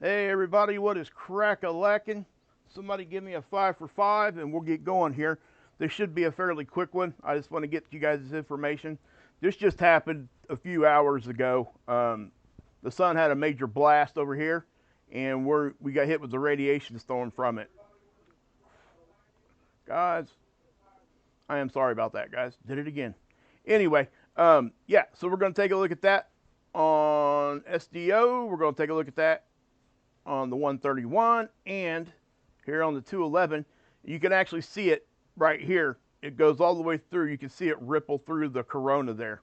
Hey everybody, what is crack-a-lackin'? Somebody give me a 5 for 5 and we'll get going here. This should be a fairly quick one. I just want to get you guys this information. This just happened a few hours ago. The sun had a major blast over here and we got hit with the radiation storm from it. Guys, I am sorry about that, guys. Did it again. Anyway, yeah, so we're going to take a look at that on SDO. We're going to take a look at that on the 131, and here on the 211, you can actually see it right here. It goes all the way through. You can see it ripple through the corona there,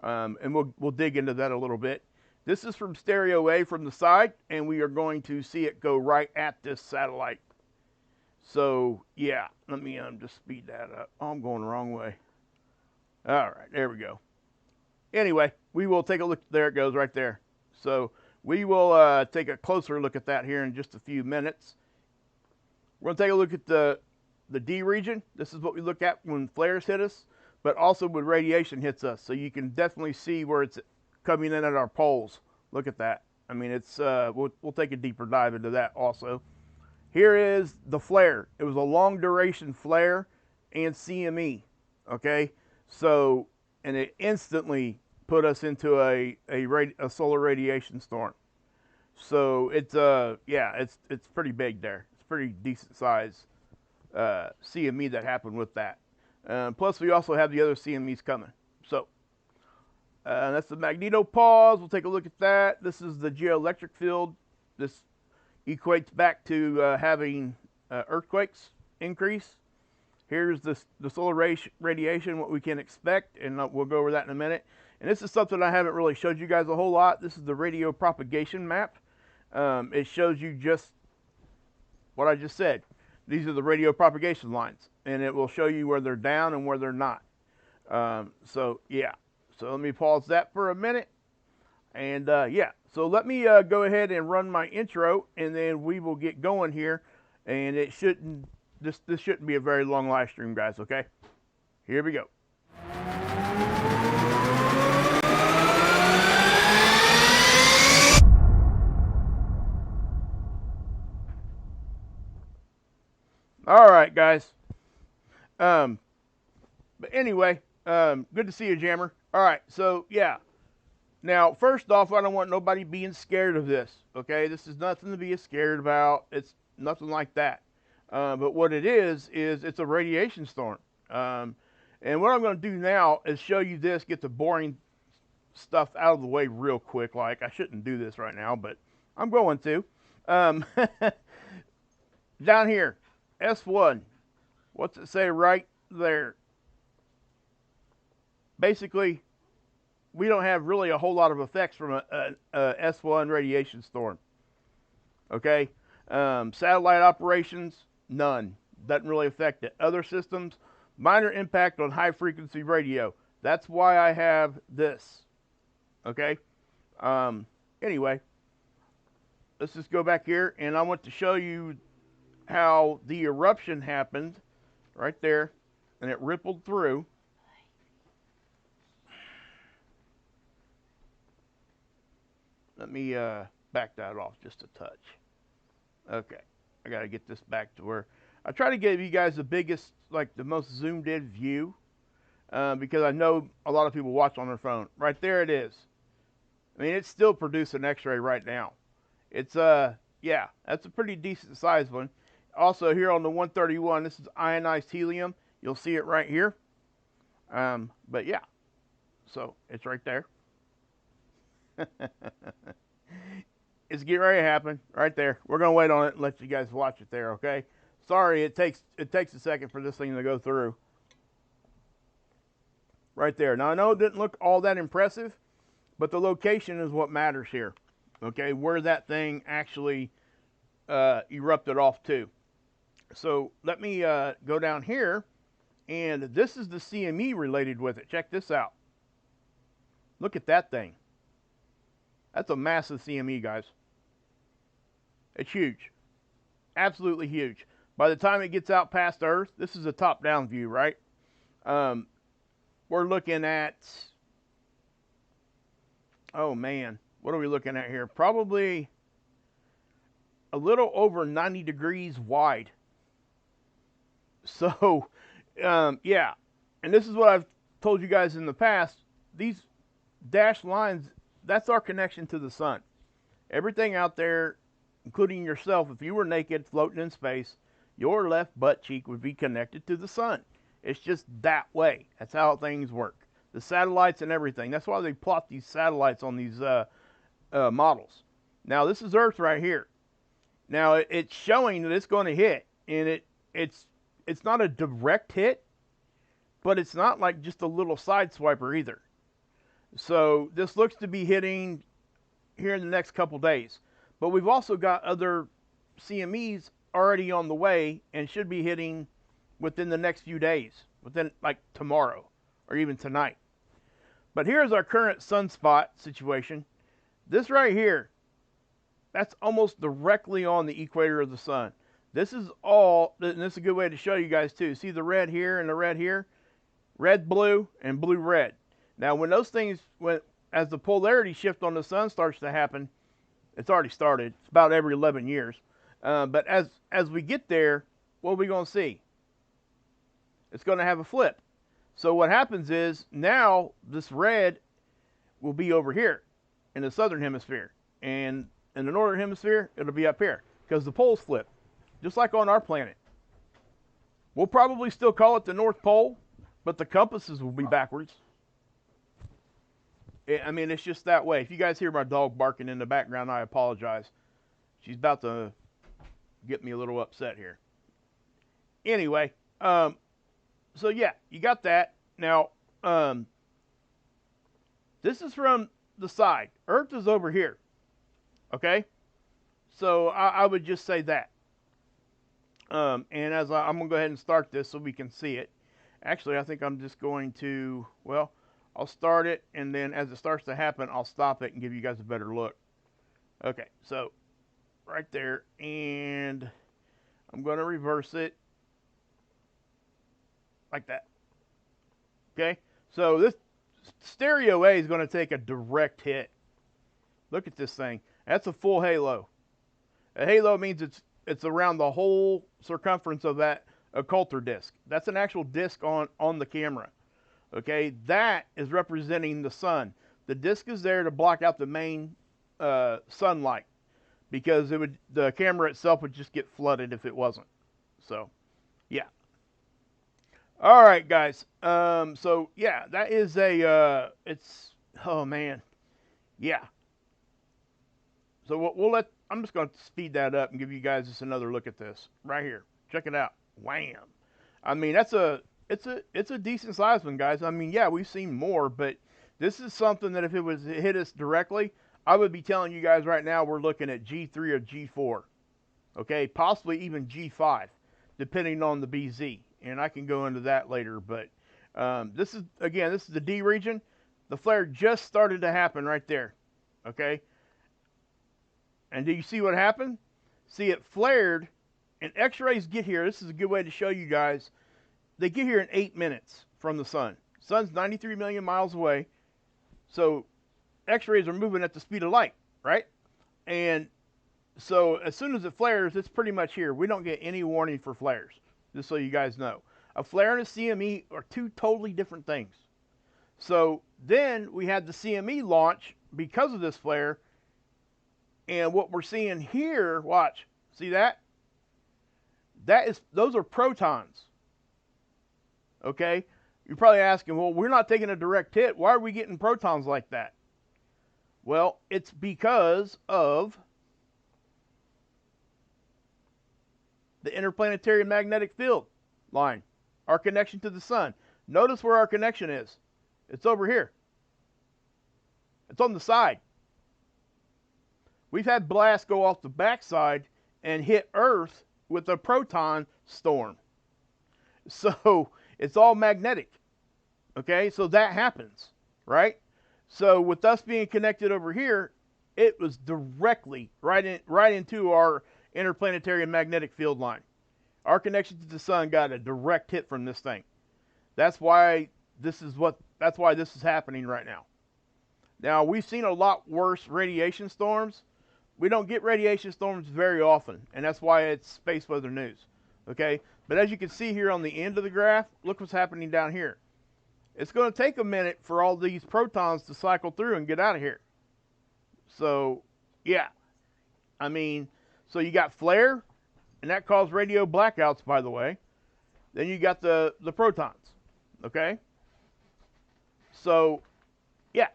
and we'll dig into that a little bit. This is from stereo A from the side, and we are going to see it go right at this satellite. So yeah, let me just speed that up. Oh, I'm going the wrong way. All right, there we go. Anyway, we will take a look. There it goes right there. So we will take a closer look at that here in just a few minutes. We're going to take a look at the D region. This is what we look at when flares hit us, but also when radiation hits us. So you can definitely see where it's coming in at our poles. Look at that. I mean, it's we'll take a deeper dive into that also. Here is the flare. It was a long duration flare and CME. Okay, so and it instantly put us into a solar radiation storm. So it's yeah, it's pretty big there. It's pretty decent size CME that happened with that. Plus, we also have the other CMEs coming. So that's the magnetopause. We'll take a look at that. This is the geoelectric field. This equates back to having earthquakes increase. Here's the solar radiation, what we can expect, and we'll go over that in a minute. And this is something I haven't really showed you guys a whole lot. This is the radio propagation map. It shows you just what I just said. These are the radio propagation lines, and it will show you where they're down and where they're not. So yeah, so let me pause that for a minute. And yeah, so let me go ahead and run my intro, and then we will get going here. And it shouldn't, this shouldn't be a very long live stream, guys, okay? Here we go. All right, guys. But anyway, good to see you, Jammer. All right, so yeah. Now, first off, I don't want nobody being scared of this, okay? This is nothing to be scared about. It's nothing like that. But what it is it's a radiation storm. And what I'm going to do now is show you this, get the boring stuff out of the way real quick. Like, I shouldn't do this right now, but I'm going to. Down here, S1. What's it say right there? Basically, we don't have really a whole lot of effects from a S1 radiation storm. Okay? Satellite operations, none. Doesn't really affect it. Other systems, minor impact on high frequency radio. That's why I have this. Okay? Anyway, let's just go back here, and I want to show you how the eruption happened right there, and it rippled through. Let me back that off just a touch. Okay, I gotta get this back to where I try to give you guys the biggest, like the most zoomed in view, because I know a lot of people watch on their phone. Right there it is. I mean, it's still producing X-ray right now. It's yeah, that's a pretty decent sized one. Also here on the 131, this is ionized helium. You'll see it right here. But yeah, so it's right there. It's getting ready to happen right there. We're gonna wait on it and let you guys watch it there, okay? Sorry, it takes a second for this thing to go through. Right there. Now I know it didn't look all that impressive, but the location is what matters here. Okay, where that thing actually erupted off to. So let me go down here, and this is the CME related with it. Check this out. Look at that thing. That's a massive CME, guys. It's huge. Absolutely huge. By the time it gets out past Earth, this is a top-down view, right? We're looking at, oh man, what are we looking at here? Probably a little over 90 degrees wide. So, yeah. And this is what I've told you guys in the past. These dashed lines, that's our connection to the sun. Everything out there, including yourself, if you were naked floating in space, your left butt cheek would be connected to the sun. It's just that way. That's how things work. The satellites and everything. That's why they plot these satellites on these models. Now, this is Earth right here. Now, it's showing that it's going to hit, and it's not a direct hit, but it's not like just a little side swiper either. So this looks to be hitting here in the next couple days. But we've also got other CMEs already on the way and should be hitting within the next few days, within like tomorrow or even tonight. But here's our current sunspot situation. This right here, that's almost directly on the equator of the sun. This is all, and this is a good way to show you guys too. See the red here and the red here? Red, blue, and blue, red. Now, when those things, as the polarity shift on the sun starts to happen, it's already started. It's about every 11 years. But as we get there, what are we going to see? It's going to have a flip. So what happens is now this red will be over here in the southern hemisphere. And in the northern hemisphere, it'll be up here because the poles flip, just like on our planet. We'll probably still call it the North Pole, but the compasses will be backwards. I mean, it's just that way. If you guys hear my dog barking in the background, I apologize. She's about to get me a little upset here. Anyway, so yeah, you got that. Now, this is from the side. Earth is over here. Okay? So I would just say that. And as I'm going to go ahead and start this so we can see it. Actually, I think I'm just going to, well, I'll start it, and then as it starts to happen, I'll stop it and give you guys a better look. Okay, so right there, and I'm going to reverse it like that. Okay, so this stereo A is going to take a direct hit. Look at this thing. That's a full halo. A halo means it's around the whole circumference of that occulter disc. That's an actual disc on the camera. Okay, that is representing the sun. The disc is there to block out the main sunlight because the camera itself would just get flooded if it wasn't. So, yeah. All right, guys. So yeah, that is it's, oh man, yeah. So I'm just going to speed that up and give you guys just another look at this right here. Check it out. Wham! I mean, it's a decent sized one, guys. I mean, yeah, we've seen more, but this is something that if it hit us directly, I would be telling you guys right now we're looking at G3 or G4. Okay, possibly even G5, depending on the BZ. And I can go into that later, but this is the D region. The flare just started to happen right there. Okay? And do you see what happened? See, it flared, and X-rays get here. This is a good way to show you guys. They get here in 8 minutes from the sun. Sun's 93 million miles away. So X-rays are moving at the speed of light, right? And so as soon as it flares, it's pretty much here. We don't get any warning for flares, just so you guys know. A flare and a CME are two totally different things. So then we had the CME launch because of this flare. And what we're seeing here, watch, see that? Those are protons. Okay? You're probably asking, well, we're not taking a direct hit. Why are we getting protons like that? Well, it's because of the interplanetary magnetic field line, our connection to the sun. Notice where our connection is. It's over here. It's on the side. We've had blasts go off the backside and hit Earth with a proton storm. So it's all magnetic. Okay, so that happens, right? So with us being connected over here, it was directly right into our interplanetary magnetic field line. Our connection to the sun got a direct hit from this thing. That's why this is happening right now. Now, we've seen a lot worse radiation storms, We don't get radiation storms very often, and that's why it's space weather news. Okay, but as you can see here on the end of the graph, look what's happening down here. It's going to take a minute for all these protons to cycle through and get out of here. So, yeah. I mean, so you got flare, and that caused radio blackouts, by the way. Then you got the protons, okay? So, yeah.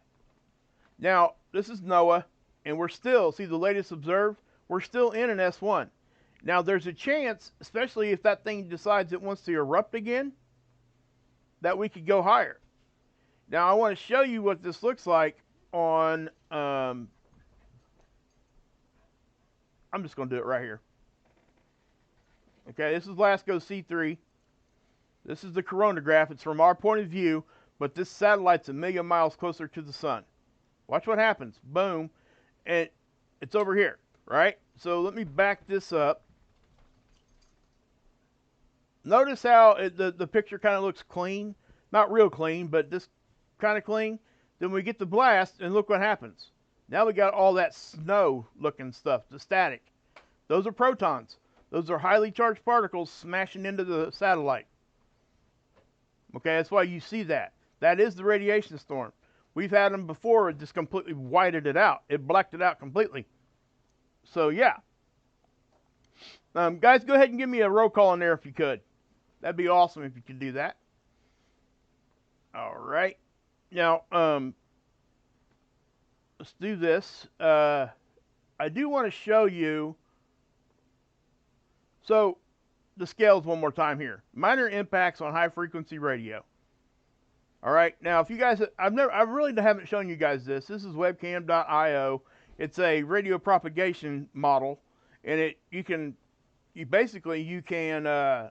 Now, this is NOAA, and we're still, see the latest observed, we're still in an S1. Now, there's a chance, especially if that thing decides it wants to erupt again, that we could go higher. Now, I want to show you what this looks like on, I'm just going to do it right here. Okay, this is LASCO C3. This is the coronagraph. It's from our point of view, but this satellite's 1,000,000 miles closer to the sun. Watch what happens. Boom. And it's over here, right? So let me back this up. Notice how the picture kind of looks clean. Not real clean, but this kind of clean. Then we get the blast, and look what happens. Now we got all that snow-looking stuff, the static. Those are protons. Those are highly charged particles smashing into the satellite. Okay, that's why you see that. That is the radiation storm. We've had them before, it just completely whited it out. It blacked it out completely. So, yeah. Guys, go ahead and give me a roll call in there if you could. That'd be awesome if you could do that. All right. Now, let's do this. I do want to show you. So, the scales one more time here. Minor impacts on high frequency radio. All right. Now, if you guys, I really haven't shown you guys this. This is webcam.io. It's a radio propagation model, and you can, let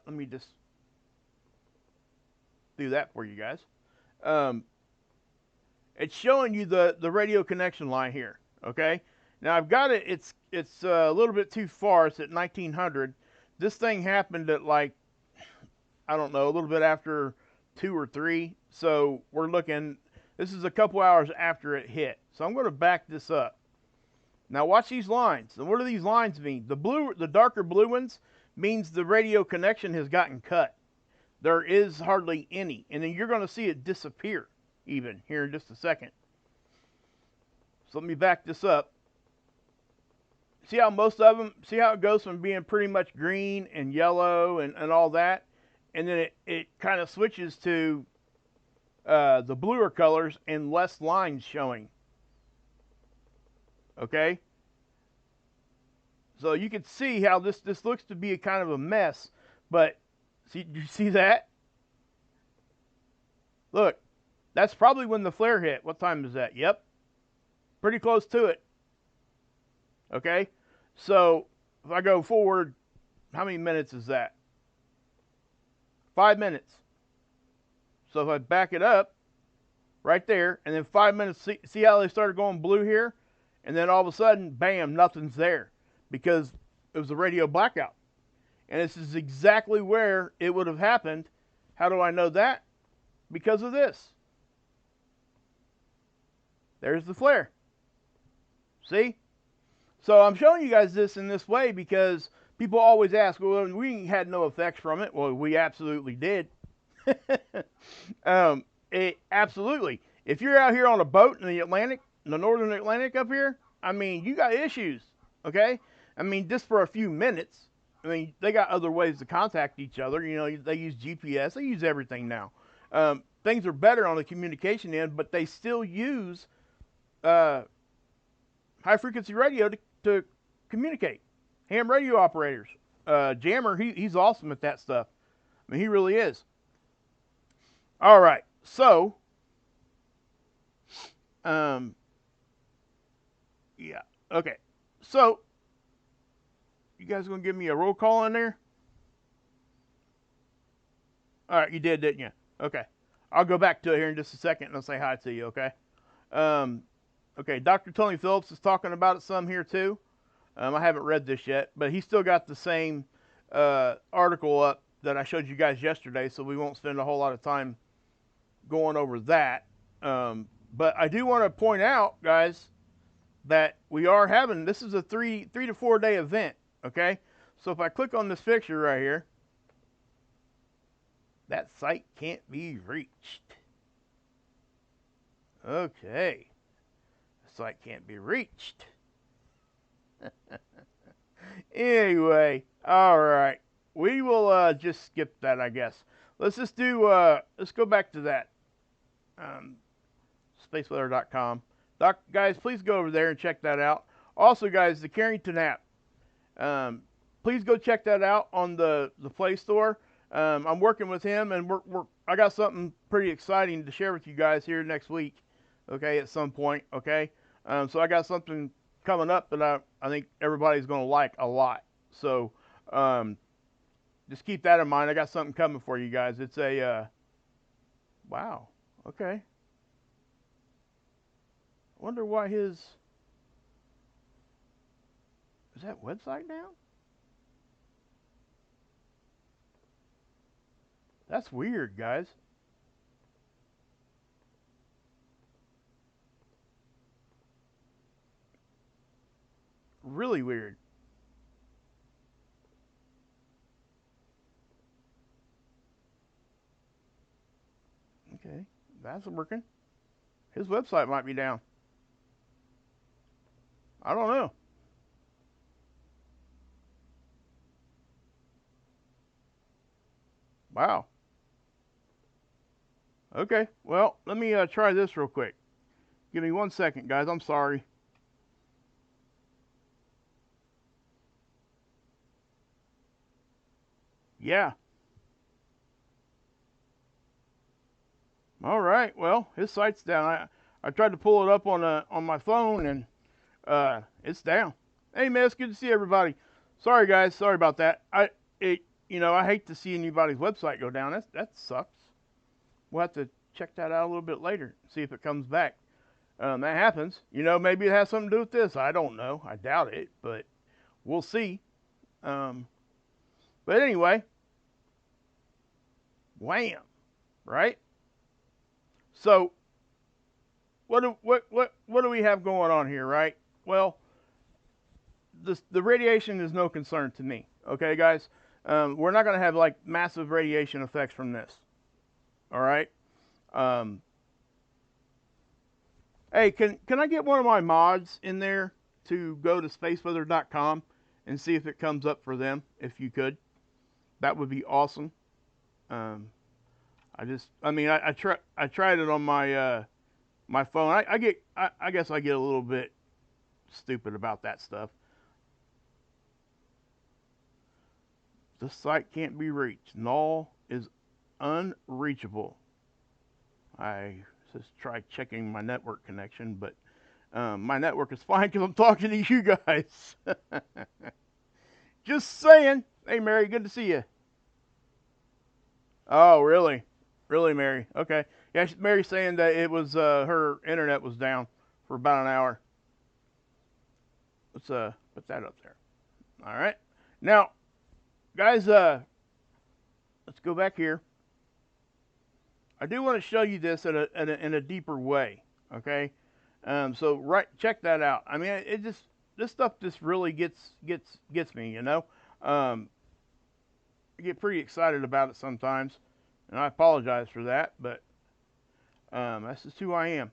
me just do that for you guys. It's showing you the radio connection line here. Okay. Now I've got it. It's a little bit too far. It's at 1900. This thing happened at, like, I don't know, a little bit after 2 or 3. So we're looking, this is a couple hours after it hit. So I'm going to back this up. Now watch these lines. And what do these lines mean? The darker blue ones means the radio connection has gotten cut. There is hardly any. And then you're going to see it disappear even here in just a second. So let me back this up. See how most of them, see how it goes from being pretty much green and yellow and all that? And then it kind of switches to the bluer colors and less lines showing. Okay? So you can see how this looks to be a kind of a mess. But see, do you see that? Look, that's probably when the flare hit. What time is that? Yep. Pretty close to it. Okay? So if I go forward, how many minutes is that? 5 minutes. So if I back it up right there, and then 5 minutes, see how they started going blue here? And then all of a sudden, bam, nothing's there because it was a radio blackout. And this is exactly where it would have happened. How do I know that? Because of this. There's the flare. See? So I'm showing you guys this in this way because people always ask, well, we had no effects from it. Well, we absolutely did. Absolutely. If you're out here on a boat in the Atlantic, the northern Atlantic up here, I mean, you got issues, okay? I mean, just for a few minutes. I mean, they got other ways to contact each other. You know, they use GPS. They use everything now. Things are better on the communication end, but they still use high-frequency radio to communicate. Ham radio operators. Jammer, he's awesome at that stuff. I mean, he really is. All right, so, yeah, okay. So, you guys going to give me a roll call in there? All right, you did, didn't you? Okay. I'll go back to it here in just a second and I'll say hi to you, okay? Okay, Dr. Tony Phillips is talking about it some here too. I haven't read this yet, but he's still got the same article up that I showed you guys yesterday, so we won't spend a whole lot of time going over that. But I do want to point out, guys, that we are having. This is a 3 to 4 day event. Okay, so if I click on this picture right here, that site can't be reached. Okay, the site can't be reached. Anyway, all right, we will just skip that, I guess. Let's just do. Let's go back to that. Spaceweather.com. Guys, please go over there and check that out. Also, guys, the Carrington app. Please go check that out on the Play Store. I'm working with him, and I got something pretty exciting to share with you guys here next week. Okay, at some point. Okay, so I got something coming up that I think everybody's going to like a lot. So just keep that in mind. I got something coming for you guys. It's a wow. Okay. Wonder why is that website down? That's weird, guys. Really weird. Okay, that's working. His website might be down. I don't know. Wow. Okay, well, let me try this real quick. Give me 1 second, guys. I'm sorry. Yeah. All right. Well, his site's down. I tried to pull it up on my phone, and it's down. Hey, man, it's good to see everybody. Sorry, guys. Sorry about that. I hate to see anybody's website go down. That sucks. We'll have to check that out a little bit later. See if it comes back. That happens. Maybe it has something to do with this. I don't know. I doubt it, but we'll see. But anyway, wham, right? So, what do we have going on here, right? Well, the radiation is no concern to me. Okay, guys, we're not going to have like massive radiation effects from this. All right. Hey, can I get one of my mods in there to go to spaceweather.com and see if it comes up for them? If you could, that would be awesome. I tried it on my phone. I guess I get a little bit stupid about that stuff. The site can't be reached. Null is unreachable. I just tried checking my network connection, but my network is fine because I'm talking to you guys. Just saying. Hey, Mary, good to see you. Oh, really? Really, Mary? Okay. Yeah, Mary's saying that it was her internet was down for about an hour. Let's put that up there. All right. Now, guys, let's go back here. I do want to show you this in a deeper way. Okay. So check that out. I mean, this stuff just really gets me. I get pretty excited about it sometimes, and I apologize for that, but that's just who I am.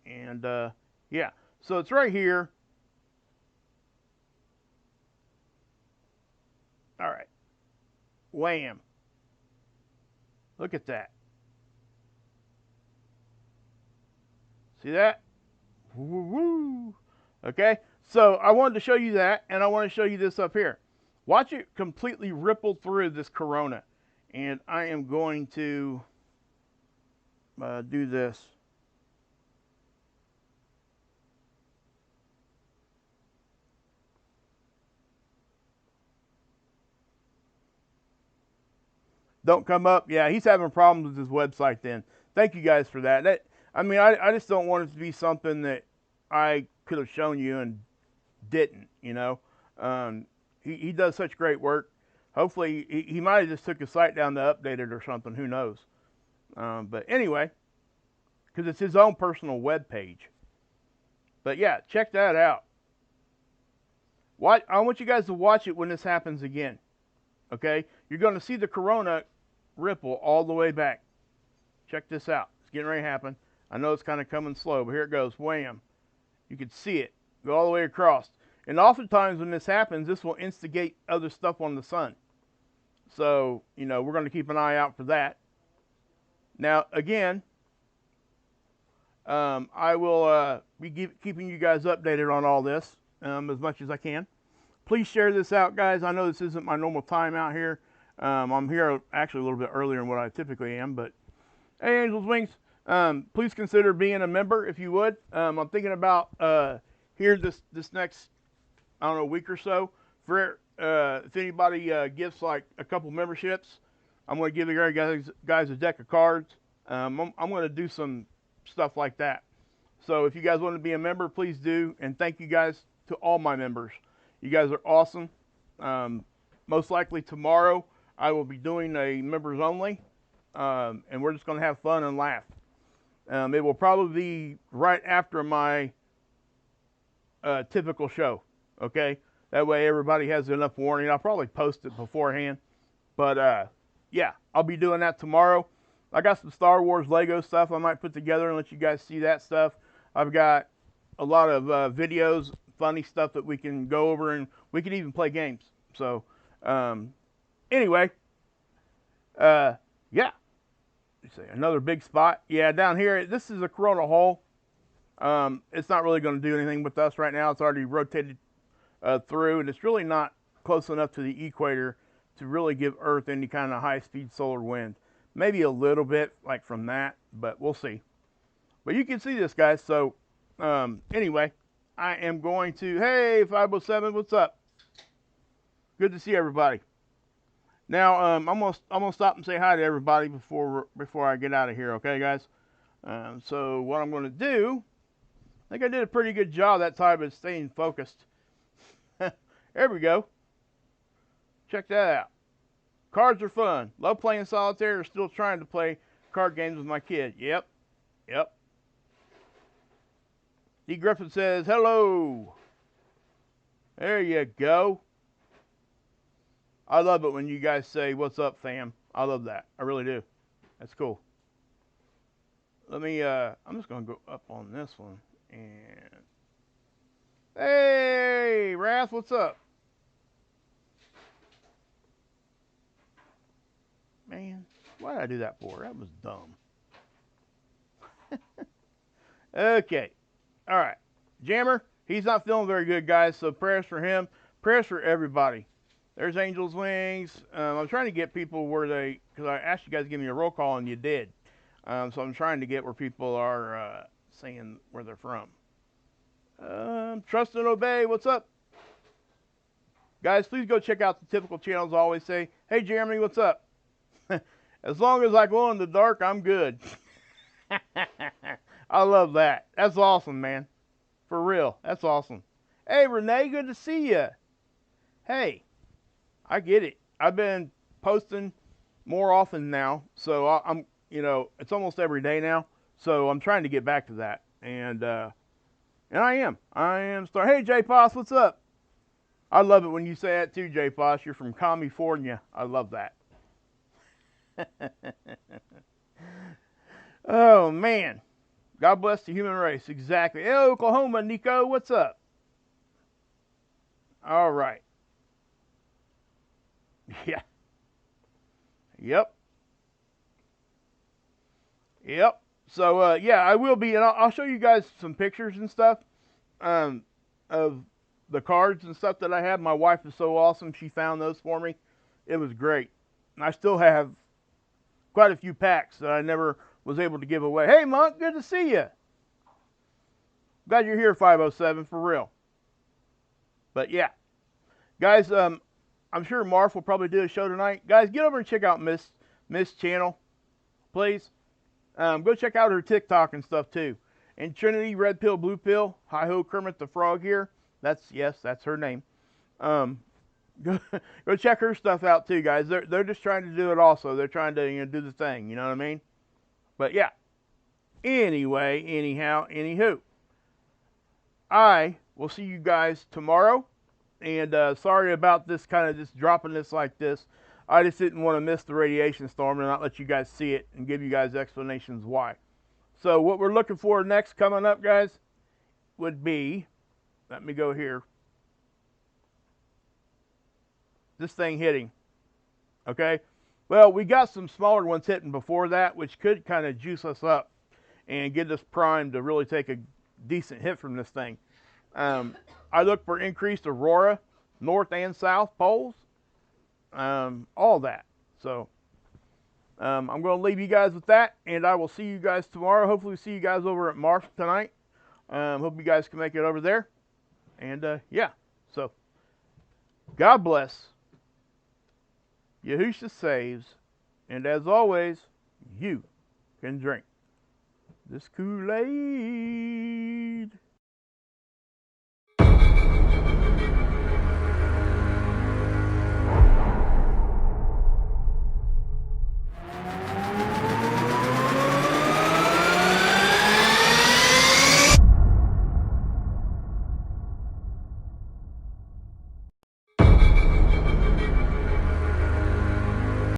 And yeah, so it's right here. All right, wham! Look at that. See that? Woo woo. Okay, so I wanted to show you that, and I want to show you this up here. Watch it completely ripple through this corona. And I am going to do this. Don't come up. Yeah, he's having problems with his website then. Thank you guys for that. I just don't want it to be something that I could have shown you and didn't, He does such great work. Hopefully, he might have just took his site down to update it or something. Who knows? But anyway, because it's his own personal web page. But yeah, check that out. I want you guys to watch it when this happens again. Okay? You're going to see the corona ripple all the way back. Check this out. It's getting ready to happen. I know it's kind of coming slow, but here it goes. Wham. You can see it go all the way across. And oftentimes when this happens, this will instigate other stuff on the sun. So, you know, we're going to keep an eye out for that. Now, again, I will be keeping you guys updated on all this as much as I can. Please share this out, guys. I know this isn't my normal time out here. I'm here actually a little bit earlier than what I typically am, but hey, Angels Wings, please consider being a member if you would. I'm thinking about here this next, I don't know, week or so. For if anybody gives like a couple memberships, I'm going to give you guys a deck of cards. I'm going to do some stuff like that. So if you guys want to be a member, please do. And thank you guys to all my members. You guys are awesome. Most likely tomorrow I will be doing a members only, and we're just going to have fun and laugh. It will probably be right after my typical show, okay? That way everybody has enough warning. I'll probably post it beforehand. But yeah, I'll be doing that tomorrow. I got some Star Wars Lego stuff I might put together and let you guys see that stuff. I've got a lot of videos, funny stuff that we can go over, and we can even play games. So anyway, yeah. Let's see, another big spot. Yeah, down here, this is a corona hole. It's not really going to do anything with us right now. It's already rotated through, and it's really not close enough to the equator to really give Earth any kind of high-speed solar wind. Maybe a little bit, like from that, but we'll see. But you can see this, guys. So anyway, I am going to, hey, 507, what's up? Good to see everybody. Now, I'm gonna stop and say hi to everybody before I get out of here, okay, guys? So what I'm gonna do, I think I did a pretty good job that time of staying focused. There we go. Check that out. Cards are fun. Love playing solitaire. Or still trying to play card games with my kid. Yep. D. Griffin says, hello. There you go. I love it when you guys say, what's up, fam? I love that. I really do. That's cool. Let me, I'm just going to go up on this one. And, hey, Wrath, what's up? Man, why did I do that for? That was dumb. Okay. All right. Jammer, he's not feeling very good, guys, so prayers for him. Prayers for everybody. There's Angels Wings. I'm trying to get people where they, because I asked you guys to give me a roll call, and you did. So I'm trying to get where people are saying where they're from. Trust and Obey, what's up? Guys, please go check out the typical channels. I always say, hey, Jeremy, what's up? As long as I glow in the dark, I'm good. I love that. That's awesome, man. For real. That's awesome. Hey, Renee, good to see you. Hey, I get it. I've been posting more often now, so I'm, you know, it's almost every day now. So I'm trying to get back to that, and I am starting. Hey, J Poss, what's up? I love it when you say that too, J Poss. You're from California. I love that. Oh man, God bless the human race. Exactly. Hey, Oklahoma, Nico, what's up? All right. Yeah. Yep. So yeah, I will be, and I'll show you guys some pictures and stuff of the cards and stuff that I have. My wife is so awesome; she found those for me. It was great. And I still have quite a few packs that I never was able to give away. Hey, Monk, good to see you. Glad you're here, 507, for real. But yeah, guys, I'm sure Marf will probably do a show tonight. Guys, get over and check out Miss channel, please. Go check out her TikTok and stuff too. And Trinity Red Pill Blue Pill, hi ho Kermit the Frog here. That's her name. Go check her stuff out too, guys. They're just trying to do it also. They're trying to do the thing. You know what I mean? But yeah. Anyway, anyhow, anywho. I will see you guys tomorrow. And sorry about this kind of just dropping this like this. I just didn't want to miss the radiation storm and not let you guys see it and give you guys explanations why. So what we're looking for next coming up, guys, would be, let me go here, this thing hitting. Okay? Well, we got some smaller ones hitting before that, which could kind of juice us up and get us primed to really take a decent hit from this thing. I look for increased aurora, north and south poles, all that. So I'm going to leave you guys with that, and I will see you guys tomorrow. Hopefully see you guys over at Marsh tonight. Hope you guys can make it over there. And yeah, so God bless. Yahusha saves. And as always, you can drink this Kool-Aid.